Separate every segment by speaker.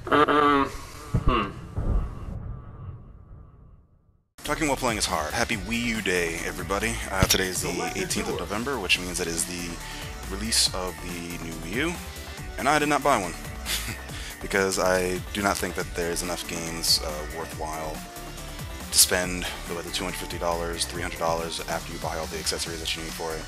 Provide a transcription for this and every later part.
Speaker 1: Hmm.
Speaker 2: Talking while playing is hard. Happy Wii U Day, everybody. Today is the 18th of November, which means it is the release of the new Wii U, and I did not buy one. Because I do not think that there's enough games worthwhile to spend the $250, $300 after you buy all the accessories that you need for it.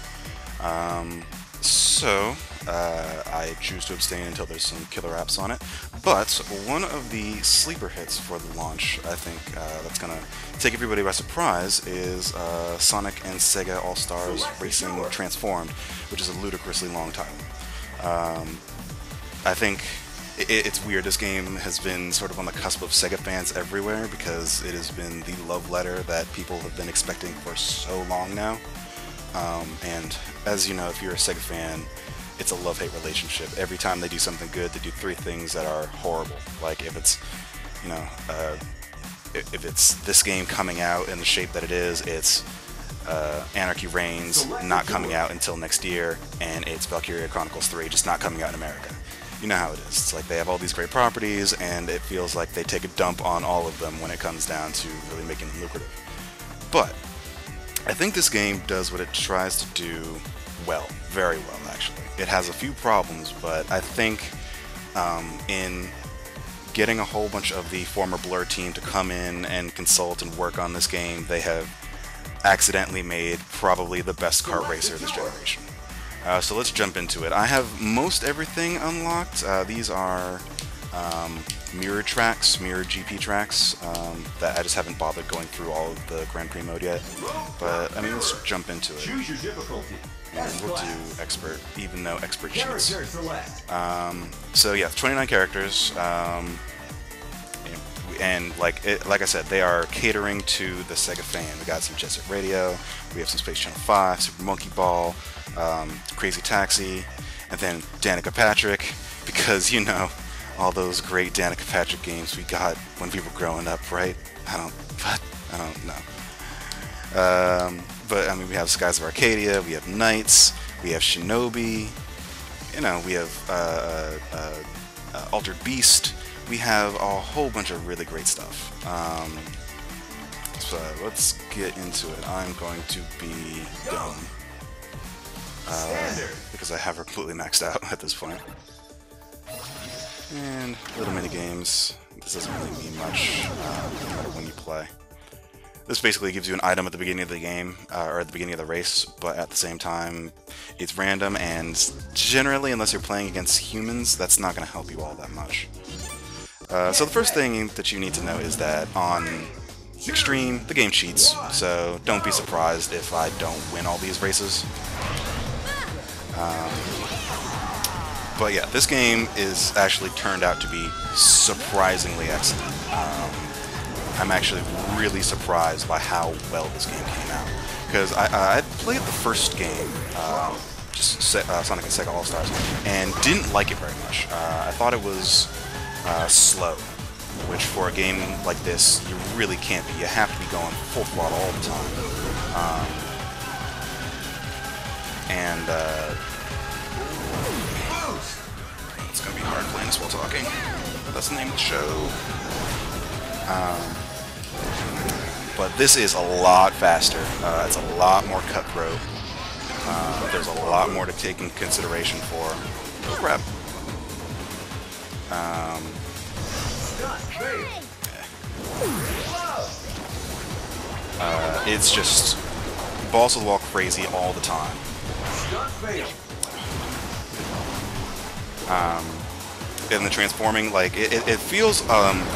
Speaker 2: I choose to abstain until there's some killer apps on it. But one of the sleeper hits for the launch, I think that's going to take everybody by surprise, is Sonic and Sega All-Stars Racing Transformed, which is a ludicrously long title. I think it's weird. This game has been sort of on the cusp of Sega fans everywhere because it has been the love letter that people have been expecting for so long now. And as you know, if you're a Sega fan, it's a love-hate relationship. Every time they do something good, they do three things that are horrible. Like if it's, if it's this game coming out in the shape that it is, it's Anarchy Reigns not coming out until next year, and it's Valkyria Chronicles 3 just not coming out in America. You know how it is. It's like they have all these great properties, and it feels like they take a dump on all of them when it comes down to really making them lucrative. But I think this game does what it tries to do well, very well actually. It has a few problems, but I think in getting a whole bunch of the former Blur team to come in and consult and work on this game, they have accidentally made probably the best kart racer this generation. So let's jump into it. I have most everything unlocked. These are mirror tracks, mirror GP tracks, that I just haven't bothered going through all of the Grand Prix mode yet. But, I mean, let's jump into it.
Speaker 1: Choose your difficulty.
Speaker 2: And we'll do expert, even though expert cheats. So yeah, 29 characters, and like I said, they are catering to the Sega fan. We got some Jet Set Radio, we have some Space Channel 5, Super Monkey Ball, Crazy Taxi, and then Danica Patrick, because you know, all those great Danica Patrick games we got when we were growing up, right? I don't know. But I mean, we have Skies of Arcadia, we have Knights, we have Shinobi, you know, we have Altered Beast. We have a whole bunch of really great stuff. So let's get into it. I'm going to be dumb. Because I have her completely maxed out at this point. And little mini games. This doesn't really mean much, no matter when you play. This basically gives you an item at the beginning of the game, or at the beginning of the race, but at the same time, it's random, and generally, unless you're playing against humans, that's not going to help you all that much. So the first thing that you need to know is that on Extreme, the game cheats, so don't be surprised if I don't win all these races. But yeah, this game is actually turned out to be surprisingly excellent. I'm actually really surprised by how well this game came out. Because I played the first game, Sonic and Sega All-Stars, and didn't like it very much. I thought it was slow, which for a game like this, you really can't be. You have to be going full throttle all the time. It's going to be hard playing this while talking, but that's the name of the show. But this is a lot faster. It's a lot more cutthroat. There's a lot more to take in consideration for. Oh crap. It's just balls to the wall crazy all the time. And the transforming, like, it feels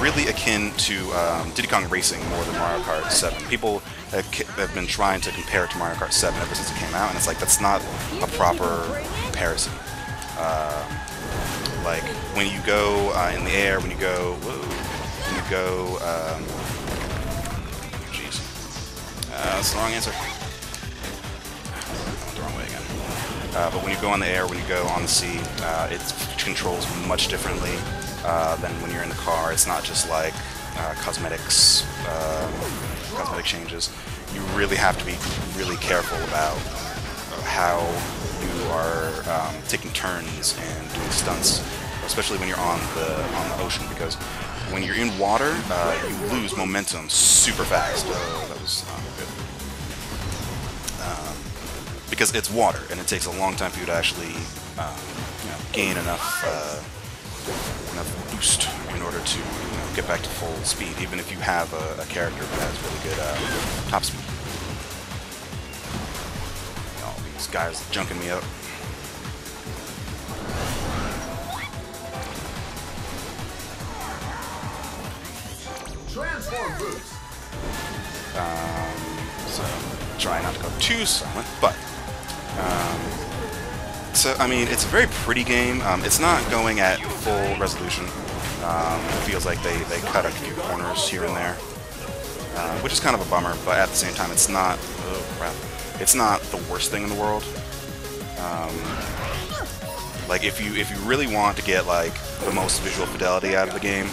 Speaker 2: really akin to Diddy Kong Racing more than Mario Kart 7. People have been trying to compare it to Mario Kart 7 ever since it came out, and it's like, that's not a proper comparison. Like, when you go in the air, when you go, jeez. That's the wrong answer. I went the wrong way again. But when you go on the air, when you go on the sea, it controls much differently than when you're in the car. It's not just like cosmetic changes. You really have to be really careful about how you are taking turns and doing stunts. especially when you're on the ocean, because when you're in water, you lose momentum super fast. That was not good. Because it's water, and it takes a long time for you to actually gain enough boost in order to get back to full speed, even if you have a character that has really good top speed. All these guys junking me up.
Speaker 1: Transform boost.
Speaker 2: So try not to go too silent, but so I mean, it's a very pretty game. It's not going at full resolution. It feels like they cut a few corners here and there, which is kind of a bummer. But at the same time, it's not it's not the worst thing in the world. Like if you really want to get like the most visual fidelity out of the game,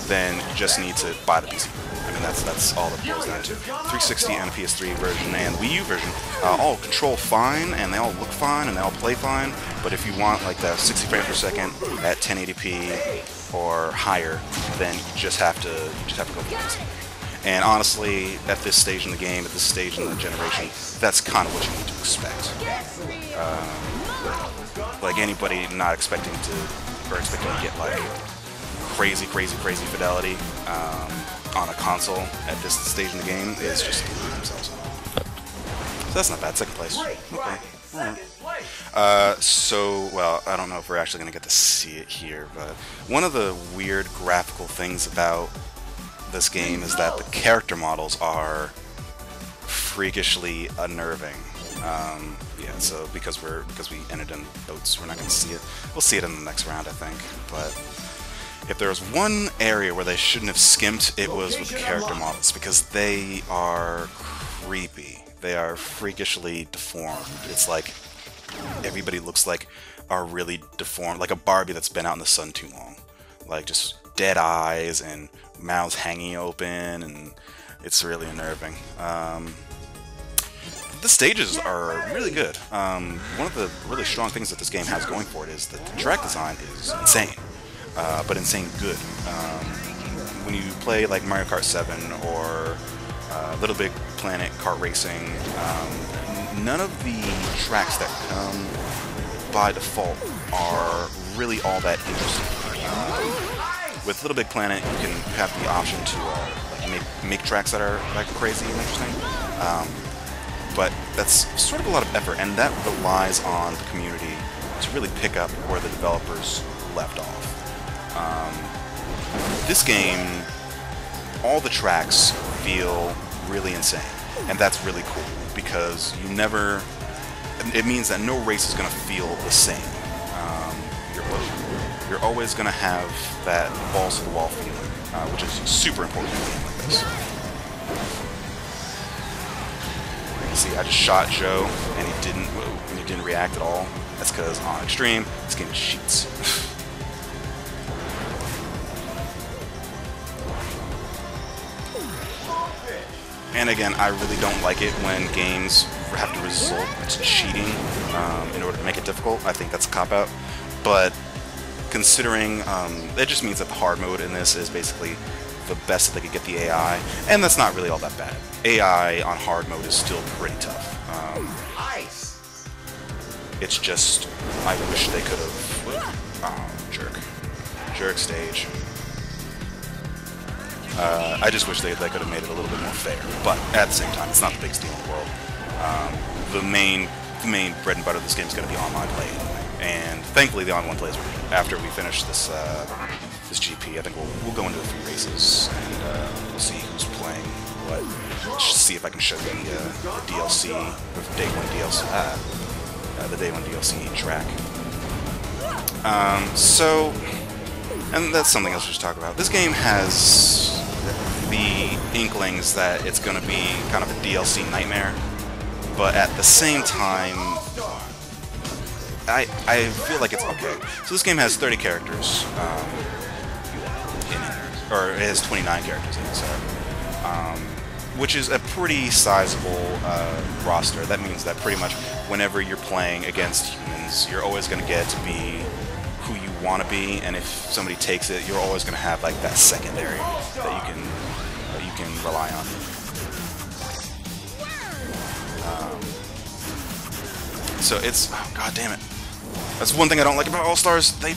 Speaker 2: then you just need to buy the PC. I mean, that's all that boils down to. 360 and a PS3 version and Wii U version all control fine, and they all look fine, and they all play fine. But if you want like that 60 frames per second at 1080p or higher, then you just have to go for the PC. And honestly, at this stage in the game, at this stage in the generation, that's kind of what you need to expect. Like anybody not expecting to get like crazy fidelity on a console at this stage in the game is just screwing themselves. So that's not bad. Second place. Okay. So, well, I don't know if we're actually going to get to see it here, but one of the weird graphical things about this game is that the character models are freakishly unnerving. Yeah, so because we entered in boats, we're not going to see it. We'll see it in the next round, I think. But if there was one area where they shouldn't have skimped, it was with the character models, because they are creepy. They are freakishly deformed. It's like everybody looks like a really deformed, like a Barbie that's been out in the sun too long. Like just dead eyes and mouths hanging open, and it's really unnerving. The stages are really good. One of the really strong things that this game has going for it is that the track design is insane, but insane good. When you play like Mario Kart 7 or Little Big Planet Kart Racing, none of the tracks that come by default are really all that interesting. With Little Big Planet, you have the option to like make tracks that are like crazy and interesting. But that's sort of a lot of effort, and that relies on the community to really pick up where the developers left off. This game, all the tracks feel really insane, and that's really cool, because it means that no race is going to feel the same. You're always going to have that balls to the wall feeling, which is super important in a game like this. See, I just shot Joe, and he didn't react at all. That's because on Extreme, this game cheats. And again, I really don't like it when games have to resort to cheating in order to make it difficult. I think that's a cop-out. But considering, it just means that the hard mode in this is basically the best that they could get the AI, and that's not really all that bad. AI on hard mode is still pretty tough. It's just, I wish they could have... Jerk stage. I just wish they could have made it a little bit more fair, but at the same time, it's not the biggest deal in the world. The main bread and butter of this game is going to be online play anyway, and thankfully the online plays are good. After we finish this this GP, I think we'll go into a few races, and we'll see who's playing what. Just see if I can show you the DLC, the Day 1 DLC, the Day 1 DLC track. And that's something else to just talk about. This game has the inklings that it's going to be kind of a DLC nightmare, but at the same time, I feel like it's okay. So this game has 30 characters in it, or it has 29 characters in it, sorry. Which is a pretty sizable roster. That means that pretty much whenever you're playing against humans, you're always going to get to be who you want to be, and if somebody takes it, you're always going to have like that secondary that you can rely on. So it's, oh, god damn it. That's one thing I don't like about All-Stars. They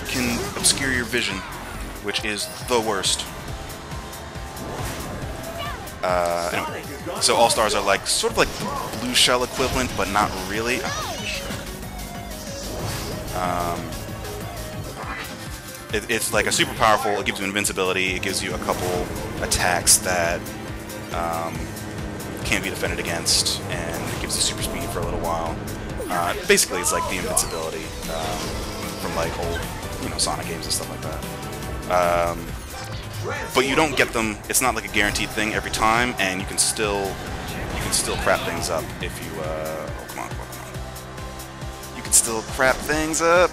Speaker 2: can obscure your vision, which is the worst. Anyway, so All-Stars are like sort of like the Blue Shell equivalent, but not really. It's like a super powerful. It gives you invincibility. It gives you a couple attacks that can't be defended against, and it gives you super speed for a little while. Basically, it's like the invincibility from like old, Sonic games and stuff like that. But you don't get them. It's not like a guaranteed thing every time, and you can still crap things up if you. Oh, come on. You can still crap things up.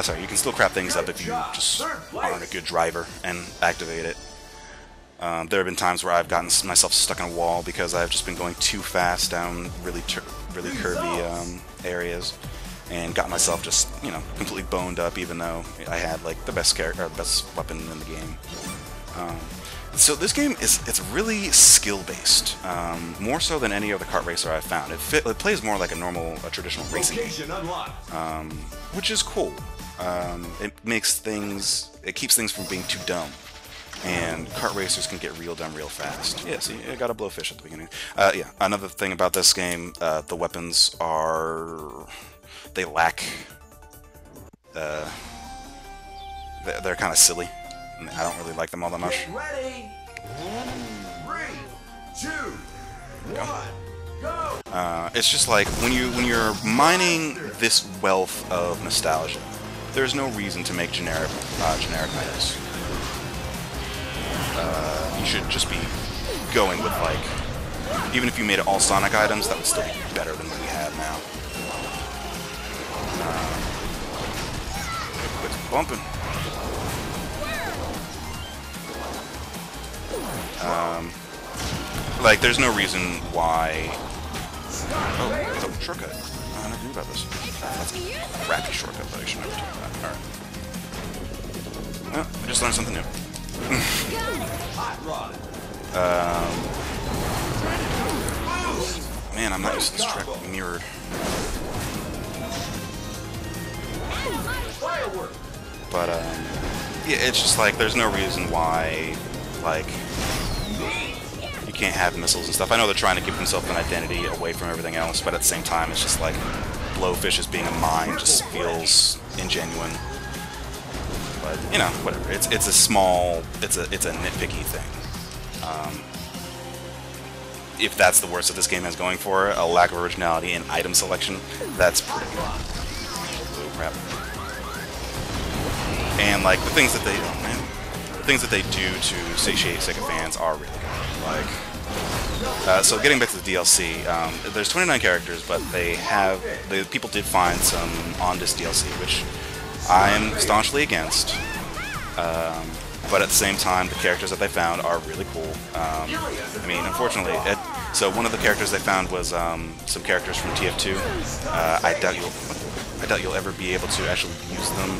Speaker 2: Sorry, you can still crap things up if you just aren't a good driver and activate it. There have been times where I've gotten myself stuck in a wall because I've just been going too fast down really curvy areas, and got myself just completely boned up, even though I had like the best character, or the best weapon in the game. So this game it's really skill based, more so than any other kart racer I've found. It plays more like a traditional racing game, which is cool. It keeps things from being too dumb. And kart racers can get real dumb real fast. Yeah, see, I got a blowfish at the beginning. Yeah, another thing about this game, the weapons they lack. They're kind of silly. I don't really like them all that much.
Speaker 1: Get ready. 3, 2, 1, go.
Speaker 2: It's just like when you're mining this wealth of nostalgia, there's no reason to make generic items. You should just be going with, like, even if you made it all Sonic items, that would still be better than what we have now. Quit bumping. Like, there's no reason why... Oh, it's a shortcut. I never knew about this. That's a crappy shortcut, but I should never take that. Alright. Well, I just learned something new. Man, I'm not used to this track mirrored. But, yeah, it's just like, there's no reason why, like, you can't have missiles and stuff. I know they're trying to give themselves an identity away from everything else, but at the same time, it's just like, Blowfish as being a mine just feels ingenuine. But, whatever. It's a nitpicky thing. If that's the worst that this game has going for it, a lack of originality in item selection, that's pretty good. Oh, crap. And like the things that they do to satiate Sega fans are really good. Like, so getting back to the DLC, there's 29 characters, but people did find some on-disc DLC, which I'm staunchly against, but at the same time, the characters that they found are really cool. I mean, unfortunately, so one of the characters they found was some characters from TF2. I doubt you'll ever be able to actually use them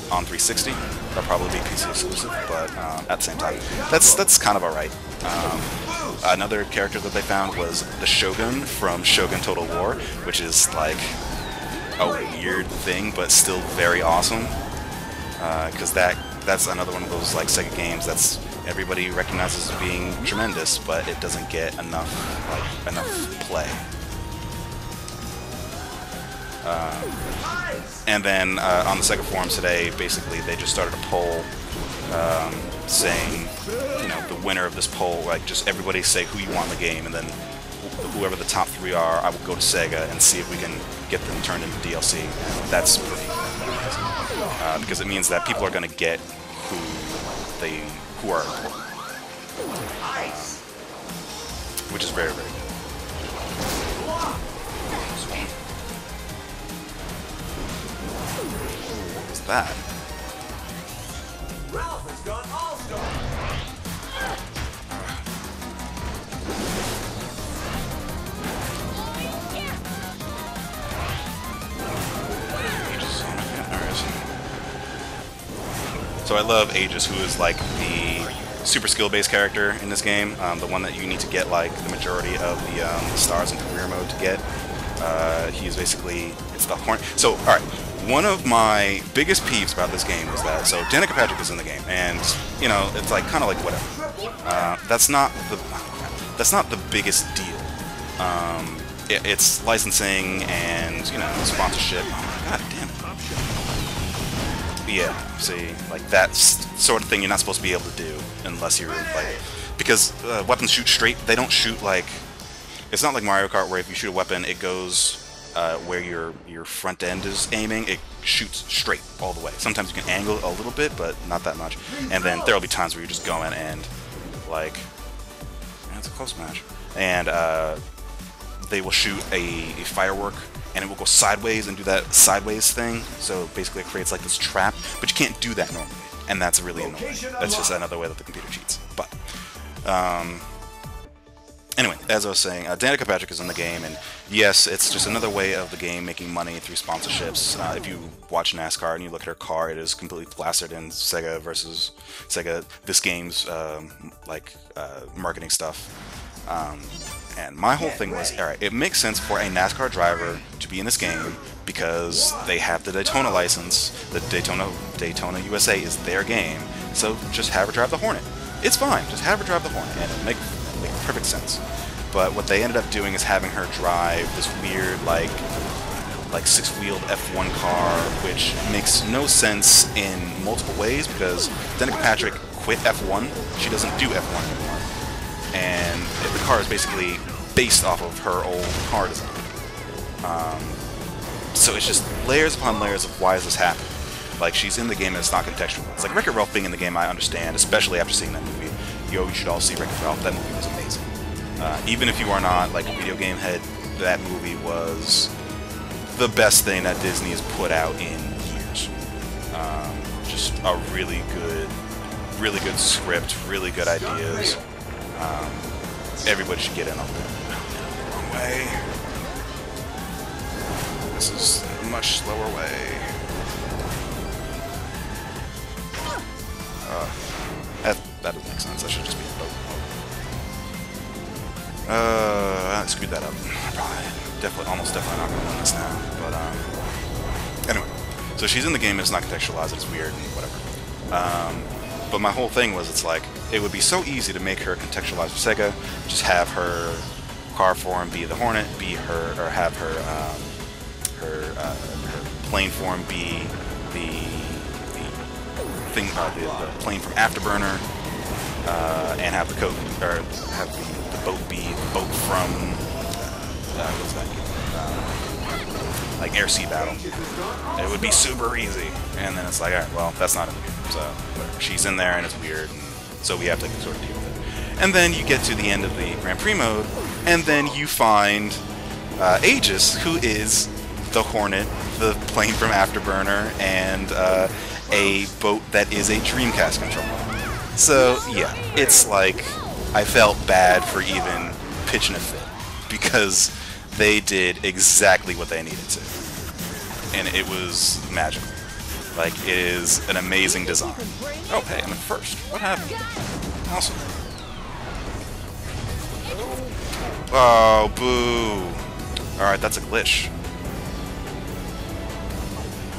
Speaker 2: on 360. They'll probably be PC exclusive, but at the same time, that's kind of alright. Another character that they found was the Shogun from Shogun Total War, which is like a weird thing, but still very awesome. Because that's another one of those like Sega games that's everybody recognizes as being tremendous, but it doesn't get enough play. And then on the Sega forums today, basically they just started a poll saying, the winner of this poll, like just everybody say who you want in the game, and then whoever the top 3 are, I will go to Sega and see if we can get them turned into DLC. And that's pretty amazing. Because it means that people are going to get who are important. Which is very, very good. What's that?
Speaker 1: Ralph has gone all-star.
Speaker 2: So I love Aegis, who is like the super skill-based character in this game, the one that you need to get like the majority of the stars in career mode to get. He's basically, it's the horn. So, alright, one of my biggest peeves about this game was that, so Danica Patrick is in the game, and, you know, it's like, kind of like, whatever. That's not the biggest deal. It's licensing and, you know, sponsorship. Oh, God damn it. Yeah, see, like, that's sort of thing you're not supposed to be able to do unless you're, like, because weapons shoot straight, they don't shoot, like, it's not like Mario Kart where if you shoot a weapon, it goes where your front end is aiming, it shoots straight all the way. Sometimes you can angle it a little bit, but not that much. And then there'll be times where you're just going and, like, man, it's a close match. And they will shoot a firework, and it will go sideways and do that sideways thing. So basically it creates like this trap, but you can't do that normally. And that's really annoying. That's just another way that the computer cheats. But, anyway, as I was saying, Danica Patrick is in the game, and yes, it's just another way of the game making money through sponsorships. If you watch NASCAR and you look at her car, it is completely plastered in Sega versus Sega, this game's marketing stuff. And my whole thing was, alright, it makes sense for a NASCAR driver to be in this game because they have the Daytona license, the Daytona USA is their game, so just have her drive the Hornet. It's fine, just have her drive the Hornet, and it'll make perfect sense. But what they ended up doing is having her drive this weird, like six-wheeled F1 car, which makes no sense in multiple ways because Danica Patrick quit F1. She doesn't do F1 anymore. And the car is basically based off of her old car design. So it's just layers upon layers of why is this happening. Like, she's in the game and it's not contextualized. Like, Wreck-It Ralph being in the game, I understand, especially after seeing that movie. Yo, you should all see Wreck-It Ralph. That movie was amazing. Even if you are not, like, a video game head, that movie was the best thing that Disney has put out in years. Just a really good script, really good ideas. Everybody should get in on it. Wrong way. This is a much slower way. That doesn't make sense. That should just be a boat. I screwed that up. Almost definitely not gonna win this now. But anyway, so she's in the game. It's not contextualized. It's weird and whatever. But my whole thing was, it's like, it would be so easy to make her contextualized for Sega. Just have her car form be the Hornet, be her, or have her her plane form be the thing, the plane from Afterburner, and have the boat be the boat from what's that game? Like Air Sea Battle. It would be super easy, and then it's like, alright, well, that's not in the game, so whatever. She's in there, and it's weird, and so we have to sort of deal with it. And then you get to the end of the Grand Prix mode, and then you find Aegis, who is the Hornet, the plane from Afterburner, and a boat that is a Dreamcast controller. So, yeah, it's like, I felt bad for even pitching a fit, because they did exactly what they needed to. And it was magical. Like, it is an amazing design. Oh, hey, I'm in first. What happened? Awesome. Oh, boo. Alright, that's a glitch.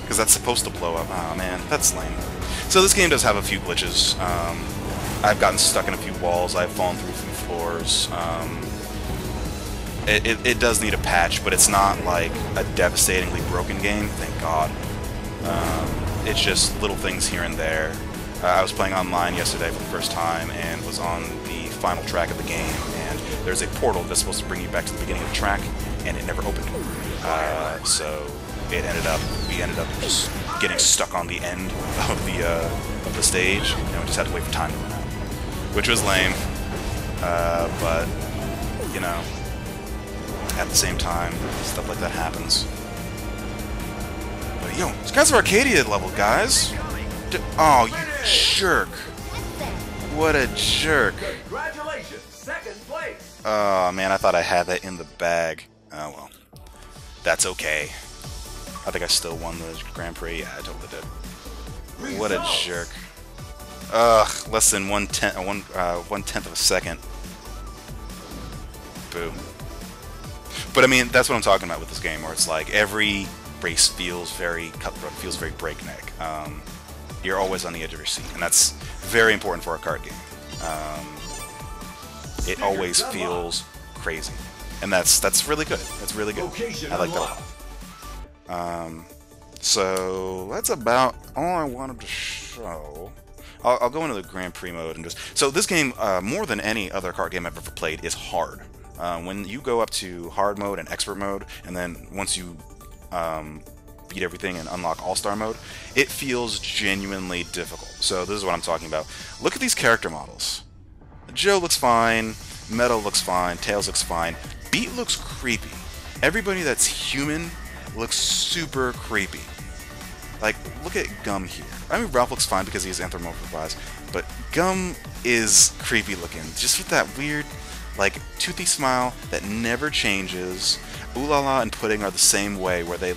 Speaker 2: Because that's supposed to blow up. Oh, man, that's lame. So this game does have a few glitches. I've gotten stuck in a few walls. I've fallen through a few floors. It does need a patch, but it's not like a devastatingly broken game, thank God. It's just little things here and there. I was playing online yesterday for the first time and was on the final track of the game, and there's a portal that's supposed to bring you back to the beginning of the track, and it never opened. So we ended up just getting stuck on the end of the stage, and we just had to wait for time to run out, which was lame. But you know, at the same time, stuff like that happens. But yo, this guy's Arcadia level, guys. Oh, you jerk! What a jerk!
Speaker 1: Congratulations, second place.
Speaker 2: Oh man, I thought I had that in the bag. Oh well, that's okay. I think I still won the Grand Prix. Yeah, I totally did. What a jerk. Less than 1/10 of a second. Boo. But I mean, that's what I'm talking about with this game, where it's like every race feels very cutthroat, feels very breakneck. You're always on the edge of your seat, and that's very important for a kart game. It always feels crazy, and that's really good. That's really good. I like that one. So that's about all I wanted to show. I'll go into the Grand Prix mode and just... So this game, more than any other kart game I've ever played, is hard. When you go up to hard mode and expert mode, and then once you beat everything and unlock all-star mode, it feels genuinely difficult. So this is what I'm talking about. Look at these character models. Joe looks fine, Metal looks fine, Tails looks fine, Beat looks creepy. Everybody that's human looks super creepy. Like, look at Gum here. I mean, Ralph looks fine because he's anthropomorphized, but Gum is creepy looking. Just with that weird, like, toothy smile that never changes. Ooh La La and Pudding are the same way, where they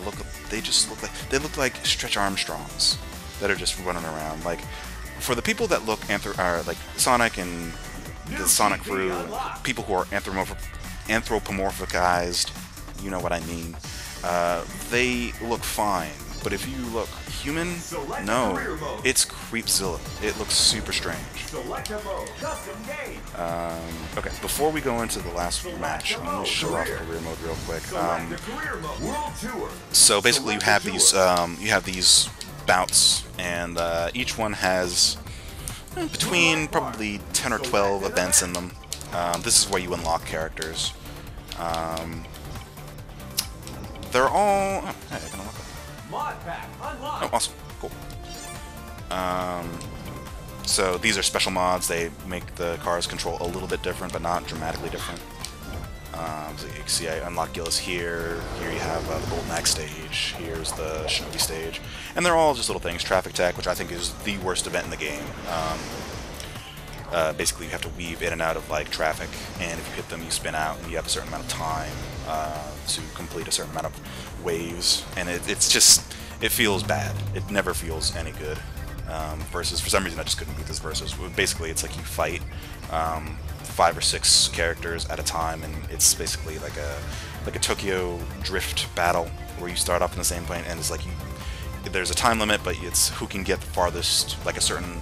Speaker 2: just look like Stretch Armstrongs that are just running around. Like, for the people that look like Sonic and the Sonic crew, people who are anthropomorphized, you know what I mean. They look fine. But if you look human, no, it's Creepzilla. It looks super strange. Okay, before we go into the last match, let me show off career mode real quick. So basically, you have these bouts, and each one has between probably 10 or 12 events in them. This is where you unlock characters. They're all... Oh, hey, I can unlock them. Oh, awesome. Cool. So these are special mods. They make the cars control a little bit different, but not dramatically different. So you can see I unlock Gillis here. Here you have the Golden Axe stage. Here's the Shinobi stage. And they're all just little things. Traffic Tech, which I think is the worst event in the game. Basically, you have to weave in and out of like traffic, and if you hit them, you spin out, and you have a certain amount of time to complete a certain amount of waves, and it feels bad. It never feels any good. Versus, for some reason, I just couldn't beat this versus. Basically, it's like you fight 5 or 6 characters at a time, and it's basically like a Tokyo Drift battle where you start off in the same point, and it's like there's a time limit, but it's who can get the farthest, like a certain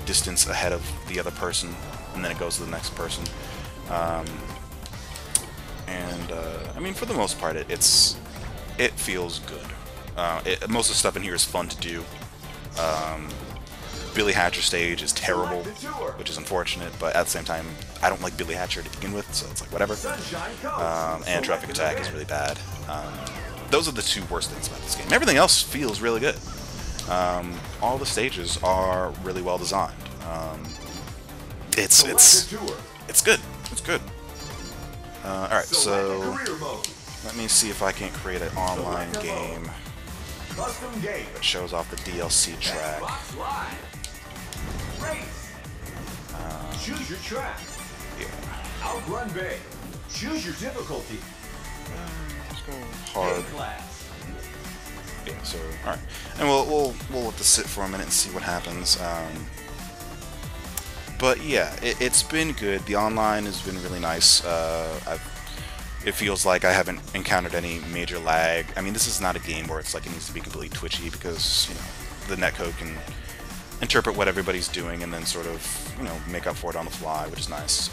Speaker 2: distance ahead of the other person, and then it goes to the next person. I mean, for the most part, it feels good. Most of the stuff in here is fun to do. Billy Hatcher stage is terrible, which is unfortunate, but at the same time, I don't like Billy Hatcher to begin with, so it's like whatever. And Traffic Attack is really bad. Those are the 2 worst things about this game. Everything else feels really good. All the stages are really well designed. It's good. It's good. Alright, so let me see if I can create an online game that shows off the DLC track.
Speaker 1: Choose your track.
Speaker 2: Yeah.
Speaker 1: Outrun Bay. Choose your difficulty.
Speaker 2: Let's go hard. Yeah, so alright, and we'll let this sit for a minute and see what happens. But yeah, it's been good. The online has been really nice. It feels like I haven't encountered any major lag. I mean, this is not a game where it's like it needs to be completely twitchy, because the netcode can interpret what everybody's doing and then sort of make up for it on the fly, which is nice.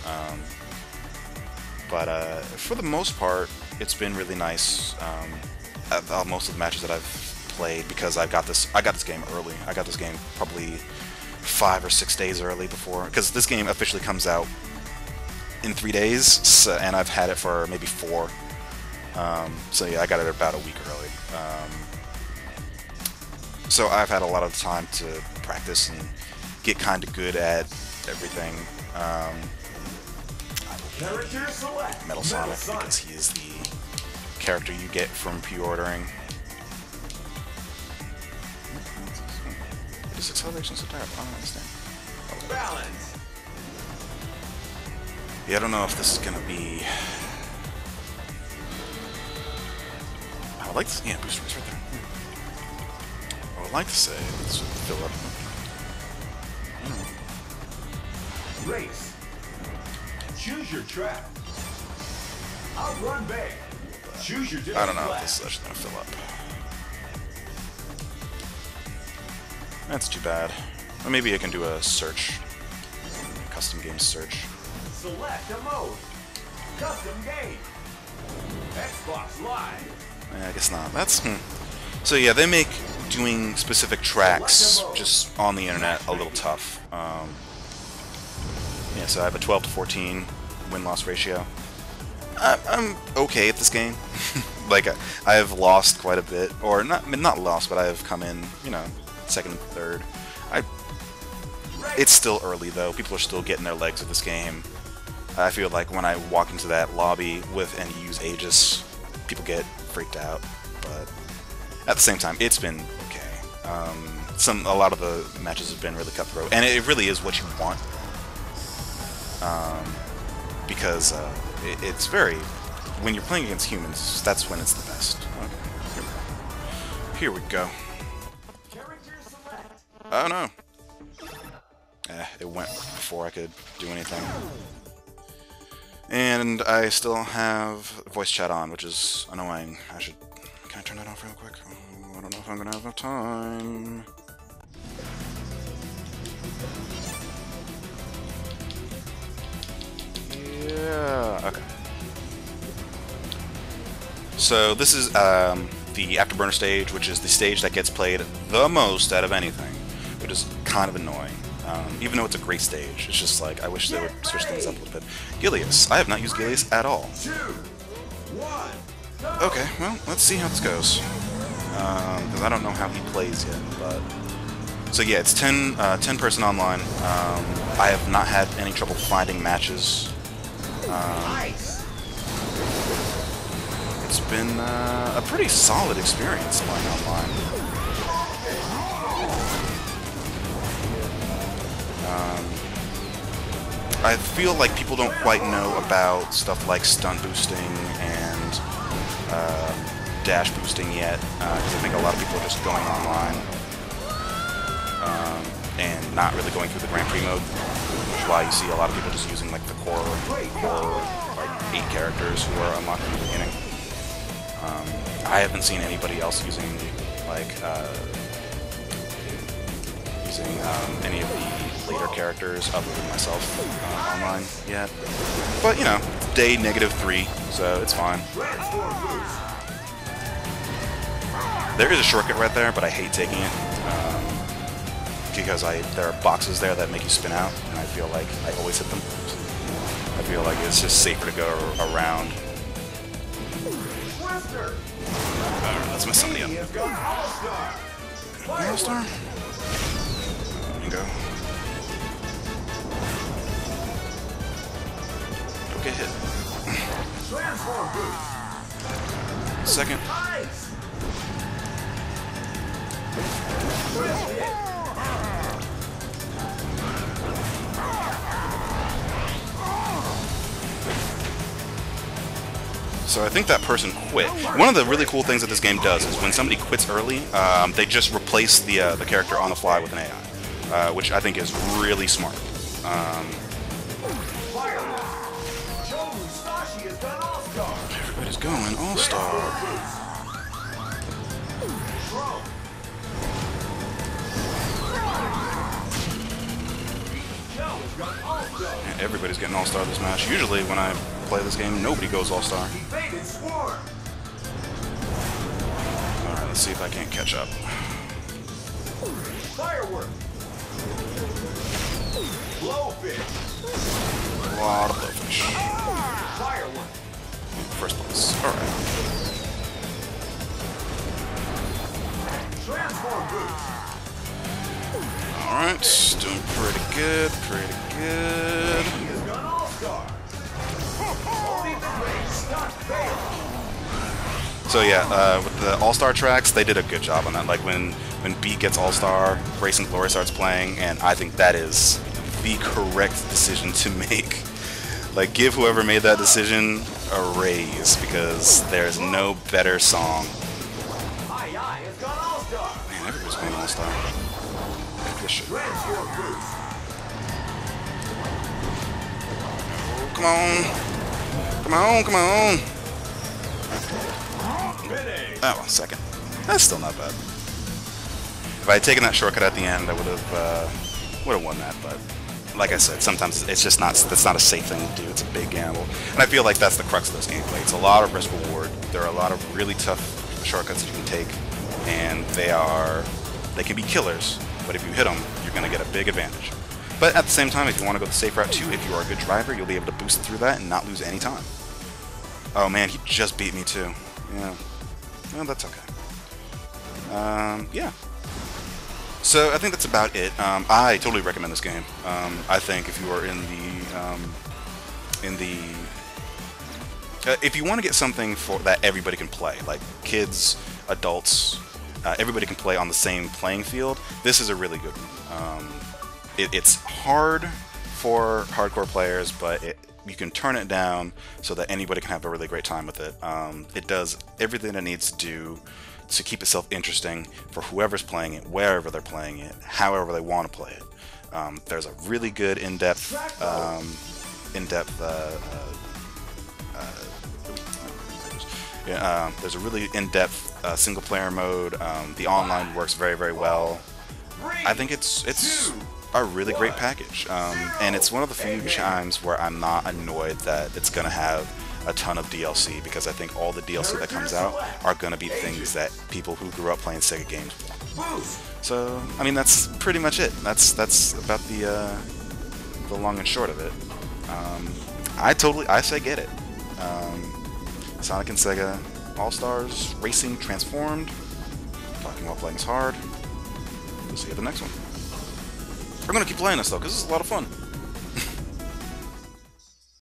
Speaker 2: But for the most part, it's been really nice. Most of the matches that I've played, because I got this game early. I got this game probably 5 or 6 days early before, because this game officially comes out in 3 days, so, and I've had it for maybe 4. So yeah, I got it about a week early. So I've had a lot of time to practice and get kind of good at everything. Metal Sonic, because he is the character you get from pre-ordering. This acceleration so terrible. I don't understand.
Speaker 1: Balance.
Speaker 2: Yeah, I don't know if this is gonna be. I would like to. Yeah, booster is right there. I would like to say let's fill up.
Speaker 1: Race. Choose your track. Outrun Bay. Choose your
Speaker 2: I don't know if this is actually going to fill up. That's too bad. Or maybe I can do a search. Custom game search.
Speaker 1: Select a mode. Custom game. Xbox Live.
Speaker 2: I guess not. That's... So yeah, they make doing specific tracks just on the internet a little tough. Yeah, so I have a 12 to 14 win-loss ratio. I'm okay at this game. Like, I have lost quite a bit, or not lost, but I have come in, you know, second, third. It's still early though. People are still getting their legs at this game. I feel like when I walk into that lobby with and use Aegis, people get freaked out. But at the same time, it's been okay. A lot of the matches have been really cutthroat, and it really is what you want. Because it's very... When you're playing against humans, that's when it's the best. Okay, here we go. Oh no! It went before I could do anything. And I still have voice chat on, which is annoying. Can I turn that off real quick? Oh, I don't know if I'm gonna have enough time. Yeah, okay. So this is the Afterburner stage, which is the stage that gets played the most out of anything, which is kind of annoying. Even though it's a great stage, it's just like, I wish they would switch things up a little bit. Gilius. I have not used Gilius at all. Okay, well, let's see how this goes. Because I don't know how he plays yet, but... So yeah, it's 10 person online. I have not had any trouble finding matches. It's been a pretty solid experience playing online. I feel like people don't quite know about stuff like stunt boosting and dash boosting yet, because I think a lot of people are just going online and not really going through the Grand Prix mode, which is why you see a lot of people just using like the core like 8 characters who are unlocked in the beginning. I haven't seen anybody else using like any of the later characters other than myself online yet. But you know, day -3, so it's fine. There is a shortcut right there, but I hate taking it because there are boxes there that make you spin out, and I feel like I always hit them. I feel like it's just safer to go around. Alright, let's mess somebody up. All-Star? There you go. Don't get hit. Second. So I think that person quit. One of the really cool things that this game does is when somebody quits early, they just replace the character on the fly with an AI, which I think is really smart. Everybody's going All-Star. And everybody's getting All-Star this match. Usually when I play this game, nobody goes All-Star. Alright, let's see if I can't catch up. A lot of blowfish. First place. Alright. Alright, doing pretty good, pretty good. So yeah, with the All-Star tracks, they did a good job on that. Like when Beat gets All-Star, Racing Glory starts playing, and I think that is the correct decision to make. Like, give whoever made that decision a raise, because there's no better song. Man, everybody's going All-Star. This shit. Come on. Come on, come on. Oh, second. That's still not bad. If I had taken that shortcut at the end, I would have won that. But like I said, sometimes it's just not. That's not a safe thing to do. It's a big gamble, and I feel like that's the crux of this gameplay. It's a lot of risk reward. There are a lot of really tough shortcuts that you can take, and they can be killers. But if you hit them, you're going to get a big advantage. But at the same time, if you want to go the safe route too, if you are a good driver, you'll be able to boost through that and not lose any time. Oh man, he just beat me too. Yeah. Well, that's okay. Yeah. So I think that's about it. I totally recommend this game. I think if you are if you want to get something that everybody can play, like kids, adults, everybody can play on the same playing field, this is a really good one. It's hard for hardcore players, but you can turn it down so that anybody can have a really great time with it. It does everything it needs to do to keep itself interesting for whoever's playing it, wherever they're playing it, however they want to play it. There's a really good in-depth there's a really in-depth single-player mode. The online works very, very well. I think it's a really great package, and it's one of the few times where I'm not annoyed that it's going to have a ton of DLC, because I think all the DLC that comes out are going to be things that people who grew up playing Sega games want. So, I mean, that's pretty much it. That's about the long and short of it. I say get it. Sonic and Sega All-Stars Racing Transformed. Talking while playing is hard. We'll see you at the next one. We're going to keep playing this, though, because this is a lot of fun.